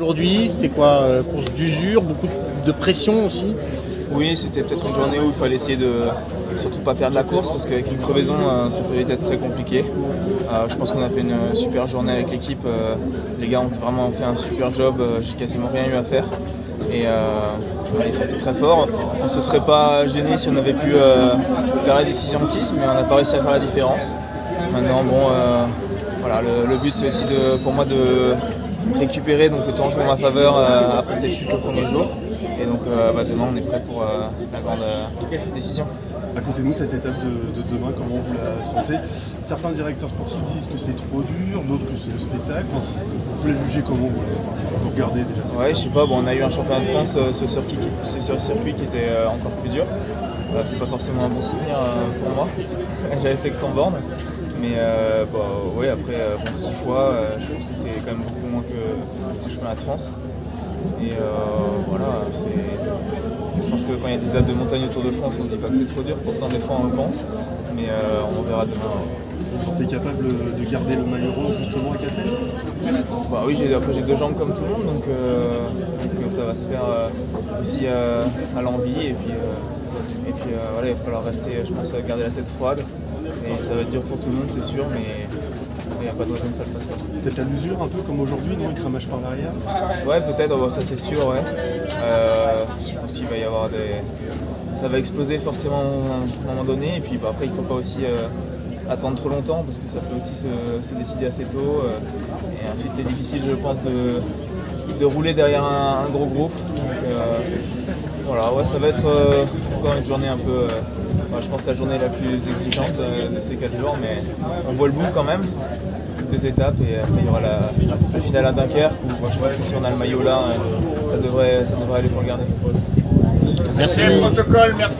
Aujourd'hui, c'était quoi? Course d'usure, beaucoup de pression aussi? Oui, c'était peut-être une journée où il fallait essayer de surtout pas perdre la course parce qu'avec une crevaison, ça peut vite être très compliqué. Je pense qu'on a fait une super journée avec l'équipe. Les gars ont vraiment fait un super job. J'ai quasiment rien eu à faire. Et ils ont été très forts. On ne se serait pas gêné si on avait pu faire la décision aussi, mais on n'a pas réussi à faire la différence. Maintenant, bon, voilà, le but c'est aussi pour moi de récupérer donc le temps joue en ma faveur après cette chute au premier jour. Et donc demain on est prêt pour la grande décision. Racontez-nous cette étape de demain, comment vous la sentez? Certains directeurs sportifs disent que c'est trop dur, d'autres que c'est le spectacle. Vous les jugez comment vous regardez déjà? Ouais, je sais pas, bon, on a eu un championnat de France ce circuit qui était encore plus dur. C'est pas forcément un bon souvenir pour moi. J'avais fait que 100 bornes. Mais ouais, après 6 fois, je pense que c'est quand même beaucoup moins que le championnat de France. Et voilà, je pense que quand il y a des dates de montagne autour de France, on ne dit pas que c'est trop dur, pourtant des fois on le pense, mais on verra demain. Vous vous sentez capable de garder le maillot rose justement à Cassel? Oui, après j'ai deux jambes comme tout le monde, donc ça va se faire aussi à l'envie, et puis voilà, il va falloir rester, je pense, garder la tête froide, et ça va être dur pour tout le monde c'est sûr, mais il n'y a pas de raison que ça le fasse pas. Peut-être à l'usure un peu comme aujourd'hui, non? Un cramage par l'arrière? Ouais, peut-être, ça c'est sûr, ouais. Je pense qu'il va y avoir ça va exploser forcément à un moment donné, et puis après il ne faut pas aussi attendre trop longtemps, parce que ça peut aussi se décider assez tôt. Et ensuite c'est difficile, je pense, de rouler derrière un gros groupe. Donc, voilà, ouais, ça va être encore une journée un peu... je pense la journée la plus exigeante de ces 4 jours, mais on voit le bout quand même. 2 étapes, et après il y aura le final à Dunkerque où je pense que si on a le maillot là, ça devrait aller pour le garder. Merci. Protocole, merci.